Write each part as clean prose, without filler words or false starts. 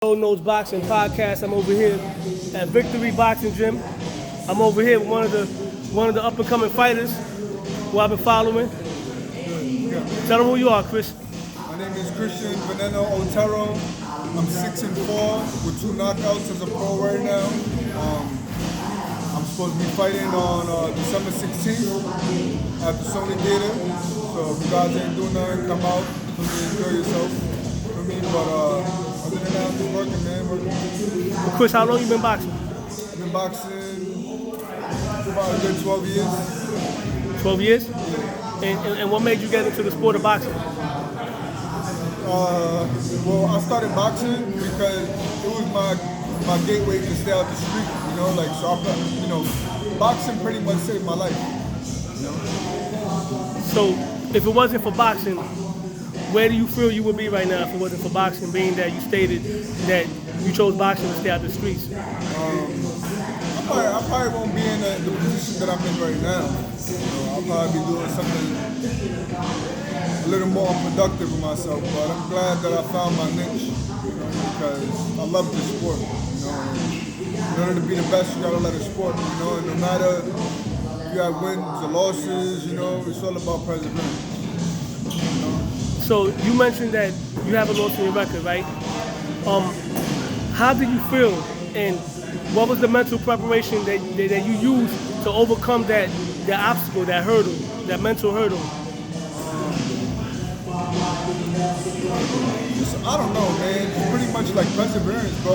Old Nose Boxing Podcast. I'm over here at Victory Boxing Gym. I'm over here with one of the up and coming fighters who I've been following. Tell them who you are, Chris. My name is Christian Veneno Otero. I'm 6-4 with 2 knockouts as a pro right now. I'm supposed to be fighting on December 16th at the Sony Theater. So if you guys ain't doing nothing, come out. Enjoy yourself. For me, but other than that, I'm just working, man. Well, Chris, how long you been boxing? I've been boxing for about a good 12 years. 12 years? And what made you get into the sport of boxing? Well, I started boxing because it was my gateway to stay out the street, boxing pretty much saved my life, So, if it wasn't for boxing, where do you feel you would be right now if it wasn't for boxing, being that you stated that you chose boxing to stay out the streets? I probably won't be in the position that I'm in right now. I'll probably be doing something a little more productive with myself, but I'm glad that I found my niche, because I love this sport. In order to be the best, you gotta love the sport, and no matter if you have wins or losses, it's all about perseverance. So you mentioned that you have a loss in your record, right? How did you feel, and what was the mental preparation that you used to overcome that obstacle, that hurdle, that mental hurdle? I don't know, man. It's pretty much like perseverance, bro.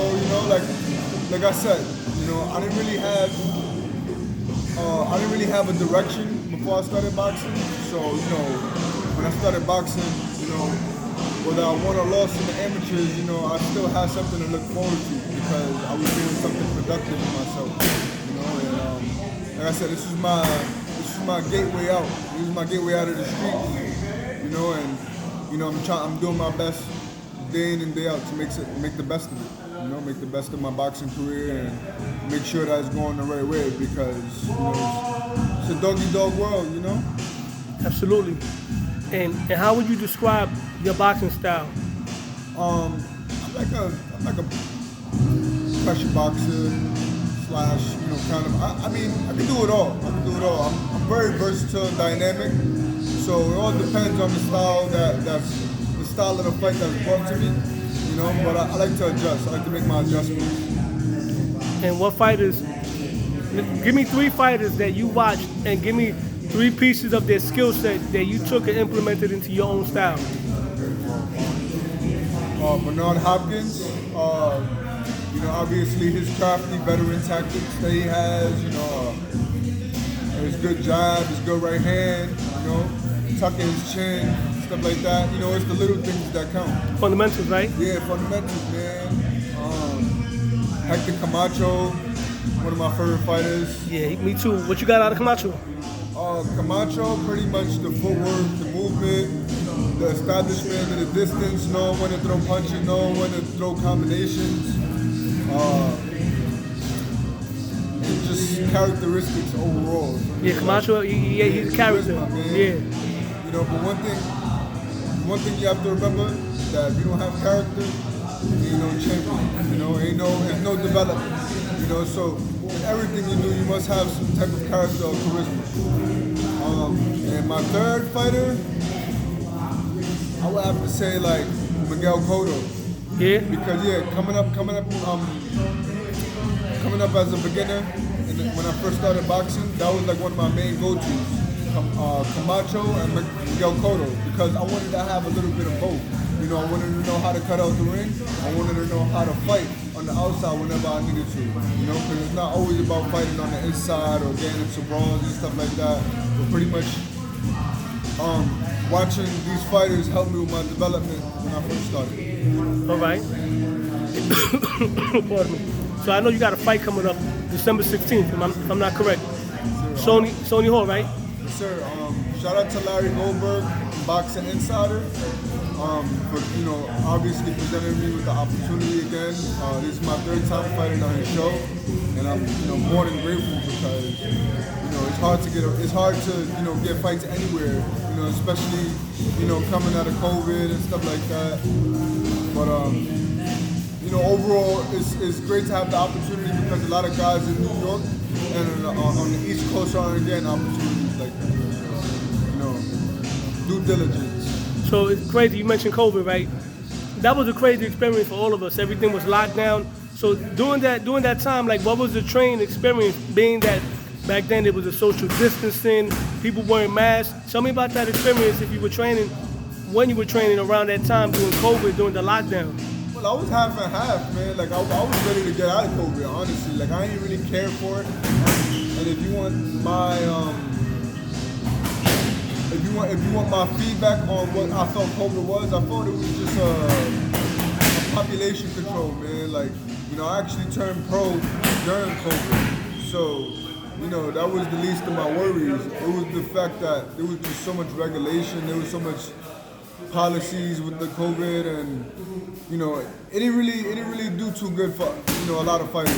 Like I said, I didn't really have a direction before I started boxing. So, when I started boxing, whether I won or lost in the amateurs, I still had something to look forward to because I was doing something productive for myself. And like I said, this is my gateway out. This is my gateway out of the streets. I'm doing my best day in and day out to make the best of it. Make the best of my boxing career and make sure that it's going the right way because it's a dog-eat-dog world. Absolutely. And how would you describe your boxing style? I'm like a pressure boxer / kind of. I can do it all. I'm very versatile and dynamic. So it all depends on the style that's the style of the fight that's brought to me. But I like to adjust. I like to make my adjustments. And what fighters? Give me 3 fighters that you watched, and give me 3 pieces of their skill set that you took and implemented into your own style. Bernard Hopkins, obviously his crafty veteran tactics that he has, his good jab, his good right hand, tucking his chin, stuff like that. It's the little things that count. Fundamentals, right? Yeah, fundamentals, man. Hector Camacho, one of my favorite fighters. Yeah, me too. What you got out of Camacho? Camacho, pretty much the footwork, the movement, the establishment of the distance, knowing when to throw punches, knowing when to throw combinations, and just characteristics overall. Yeah, Camacho, he's a character. Yeah. But one thing you have to remember, that if you don't have character, ain't no champion. There's no development. So in everything you do, you must have some type of character or charisma. And my third fighter, I would have to say like Miguel Cotto. Yeah. Because coming up as a beginner, and when I first started boxing, that was like one of my main go-tos. Camacho and Miguel Cotto, because I wanted to have a little bit of both. I wanted to know how to cut out the ring. I wanted to know how to fight on the outside whenever I needed to. Because it's not always about fighting on the inside or getting into brawls and stuff like that. But pretty much watching these fighters helped me with my development when I first started. All right. Pardon me. So I know you got a fight coming up December 16th, if I'm not correct. Sony Hall, right? Yes, sir. Shout out to Larry Goldberg, Boxing Insider, for obviously presenting me with the opportunity again. This is my 3rd time fighting on his show, and I'm more than grateful because it's hard to get fights anywhere, especially coming out of COVID and stuff like that. But overall, it's great to have the opportunity because a lot of guys in New York and on the East Coast aren't getting opportunities like that. Due diligence. So it's crazy. You mentioned COVID, right? That was a crazy experience for all of us. Everything was locked down. So during that time, like, what was the training experience? Being that back then it was a social distancing, people wearing masks. Tell me about that experience. If you were training, when you were training around that time during COVID, during the lockdown. Well, I was half and half, man. Like I was ready to get out of COVID, honestly. Like I didn't really care for it. And if you want my if you want my feedback on what I felt COVID was, I thought it was just a population control, man. Like, I actually turned pro during COVID. So, that was the least of my worries. It was the fact that there was just so much regulation, there was so much policies with the COVID, and it didn't really do too good for a lot of fighters.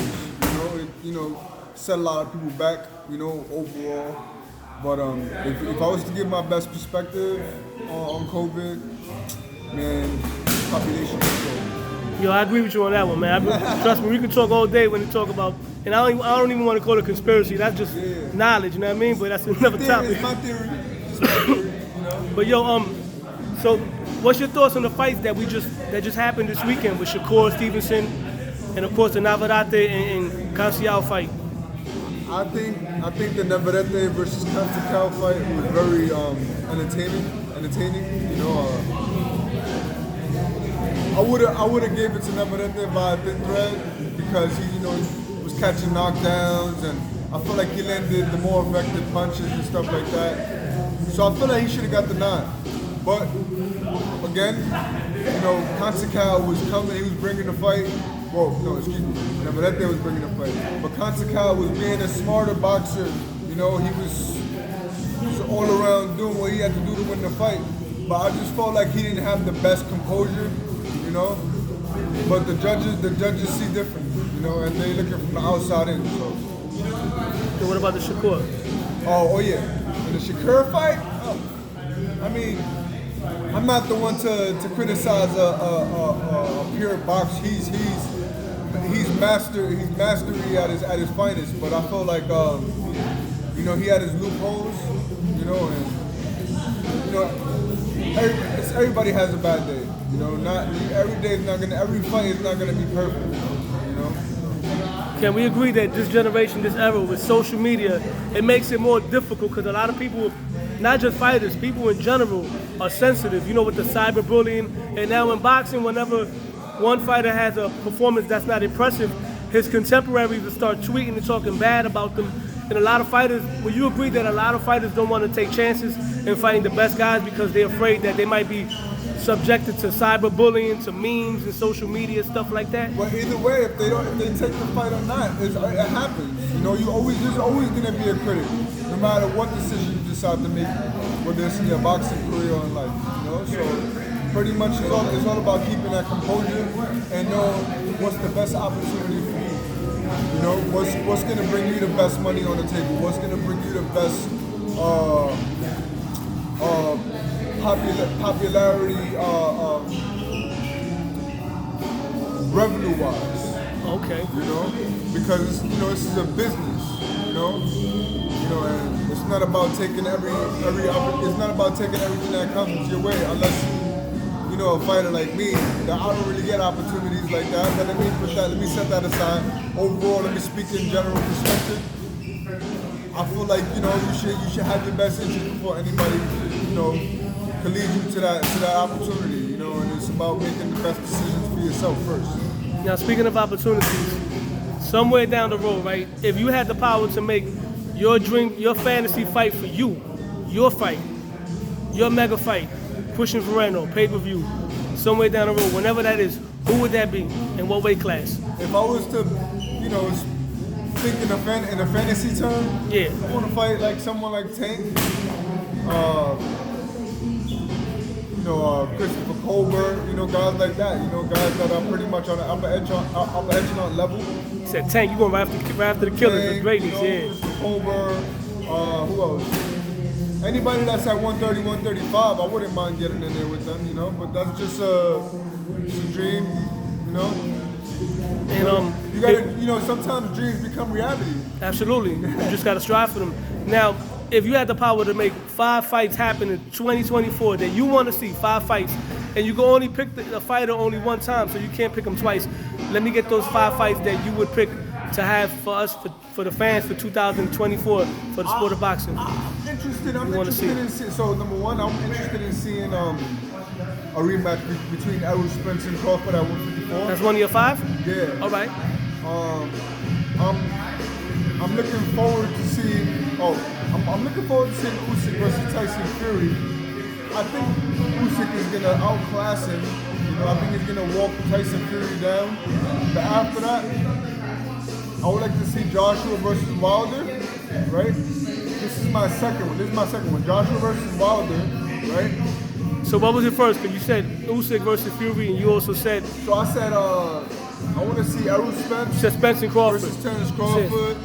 It set a lot of people back, overall. But if I was to give my best perspective on COVID, man, population control. Yo, I agree with you on that one, man. Trust me, we can talk all day when we talk about, and I don't even want to call it conspiracy. That's just knowledge, you know what I mean? But that's another topic. It's my theory. It's my theory, But yo, so what's your thoughts on the fights that just happened this weekend with Shakur, Stevenson, and of course the Navarrete and Canciao fight? I think the Navarrete versus Canciao fight was very entertaining. I would have gave it to Navarrete by a thin thread because he was catching knockdowns, and I feel like he landed the more effective punches and stuff like that. So I feel like he should have got the nod. But again, Canciao was coming, he was bringing the fight. Well, no, excuse me. Navarrete was bringing the fight. But Canciao was being a smarter boxer. He was all around doing what he had to do to win the fight. But I just felt like he didn't have the best composure, But the judges see different, and they looking from the outside in. So what about the Shakur? Oh yeah. In the Shakur fight, I mean, I'm not the one to criticize a pure box. He's mastery at his finest. But I felt like he had his loopholes, everybody has a bad day. Not every fight is not gonna be perfect. Can we agree that this generation, this era with social media, it makes it more difficult because a lot of people, not just fighters, people in general are sensitive, with the cyberbullying. And now in boxing, whenever one fighter has a performance that's not impressive, his contemporaries will start tweeting and talking bad about them. And a lot of fighters, will you agree that a lot of fighters don't want to take chances in fighting the best guys because they're afraid that they might be subjected to cyberbullying, to memes and social media, stuff like that? Well, either way, if they take the fight or not, it happens. There's always gonna be a critic, no matter what decision you decide to make, whether it's in your boxing career or in life. So pretty much it's all about keeping that composure and knowing what's the best opportunity for you. What's gonna bring you the best money on the table? What's gonna bring you the best popularity revenue-wise. Okay. Because this is a business. And it's not about taking it's not about taking everything that comes your way, unless a fighter like me, that I don't really get opportunities like that. But let me set that aside. Overall, let me speak in general perspective. I feel like you should have your best interest before anybody can lead you to that opportunity. And it's about making the best decisions for yourself first. Now, speaking of opportunities, somewhere down the road, right? If you had the power to make your dream, your fantasy fight for you, your fight, your mega fight, pushing Veneno, pay-per-view, somewhere down the road, whenever that is, who would that be? In what weight class? If I was to, think in a fantasy term, yeah, I want to fight like someone like Tank, Christopher Colbert, guys like that, guys that are pretty much on the upper echelon level. You said Tank, you going right after the killers, Tank, the greatness, yeah. Colbert, who else? Anybody that's at 130, 135, I wouldn't mind getting in there with them, but that's just a dream, know, sometimes dreams become reality. Absolutely. You just got to strive for them. Now, if you had the power to make 5 fights happen in 2024 that you want to see, 5 fights, and you can only pick the fighter only one time, so you can't pick them twice, let me get those 5 fights that you would pick to have for us, for the fans for 2024 for the sport of boxing. I'm interested in seeing, so number one, I'm interested in seeing a rematch between Errol Spence and Crawford at 154. That's one of your 5? Yeah. All right. I'm looking forward to seeing. I'm looking forward to seeing Usyk versus Tyson Fury. I think Usyk is gonna outclass him. You know, I think he's gonna walk Tyson Fury down. But after that, I would like to see Joshua versus Wilder. Right? This is my second one. Joshua versus Wilder. Right? So what was it first? Because you said Usyk versus Fury, and you also said. So I said I want to see Errol Spence. You said Spence and Crawford versus Terence Crawford.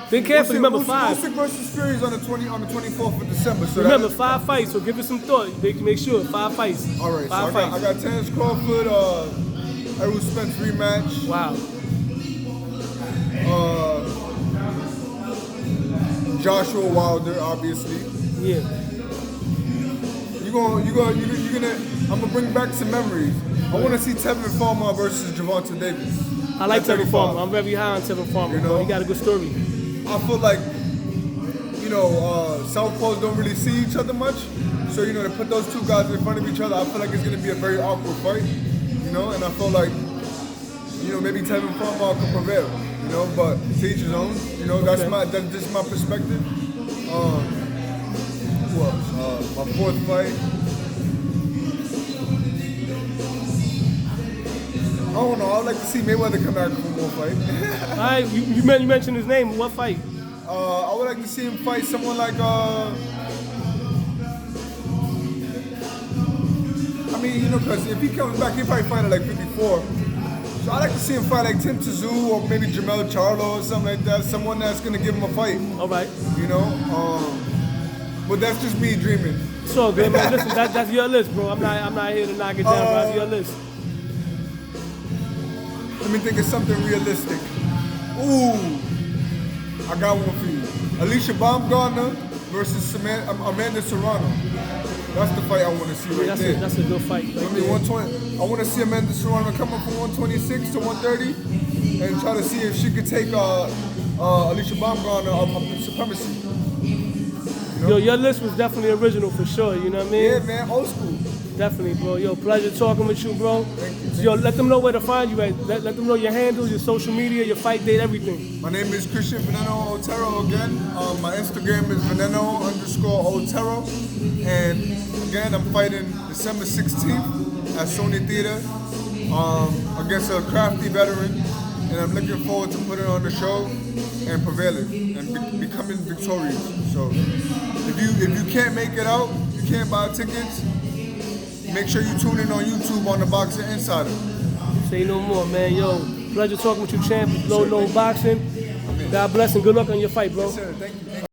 Think carefully. Remember 5. Usyk versus Fury is on the 24th of December. So remember 5 fights. So give it some thought. Make sure 5 fights. All right. 5 fights. I got Terence Crawford, Errol Spence rematch. Wow. Joshua Wilder, obviously. Yeah. I'm gonna bring back some memories. I want to see Tevin Farmer versus Gervonta Davis. I like Tevin Farmer. I'm very high on Tevin Farmer. You know, he got a good story. I feel like, you know, southpaws don't really see each other much. So, you know, to put those 2 guys in front of each other, I feel like it's gonna be a very awkward fight. You know, and I feel like, you know, maybe Tevin Farmer can prevail. You know, but to each his own. You know, that's just my perspective. Who else? My 4th fight. I don't know. I'd like to see Mayweather come back for one more fight. All right, you mentioned his name. What fight? I would like to see him fight someone like. I mean, you know, because if he comes back, he'll probably fight at like 54. So I'd like to see him fight like Tim Tszyu or maybe Jamel Charlo or something like that. Someone that's gonna give him a fight. All right. You know, but that's just me dreaming. So good, man. Listen, that's your list, bro. I'm not here to knock it down, bro. That's your list. Let me think of something realistic. Ooh, I got one for you. Alicia Baumgartner versus Amanda Serrano. That's the fight I want to see right there. That's a good fight. I mean, 120. I want to see Amanda Serrano come up from 126 to 130 and try to see if she could take Alicia Baumgartner up supremacy. You know? Yo, your list was definitely original for sure. You know what I mean? Yeah, man, old school. Definitely, bro. Yo, pleasure talking with you, bro. Thank you. So, yo, let them know where to find you at. Let them know your handles, your social media, your fight date, everything. My name is Christian Veneno Otero again. My Instagram is Veneno_Otero. And again, I'm fighting December 16th at Sony Theater against a crafty veteran. And I'm looking forward to putting on the show and prevailing and becoming victorious. So if you can't make it out, you can't buy tickets, make sure you tune in on YouTube on the Boxing Insider. Say no more, man. Yo, pleasure talking with you, champ. Low Boxing. God bless and good luck on your fight, bro. Yes, sir. Thank you.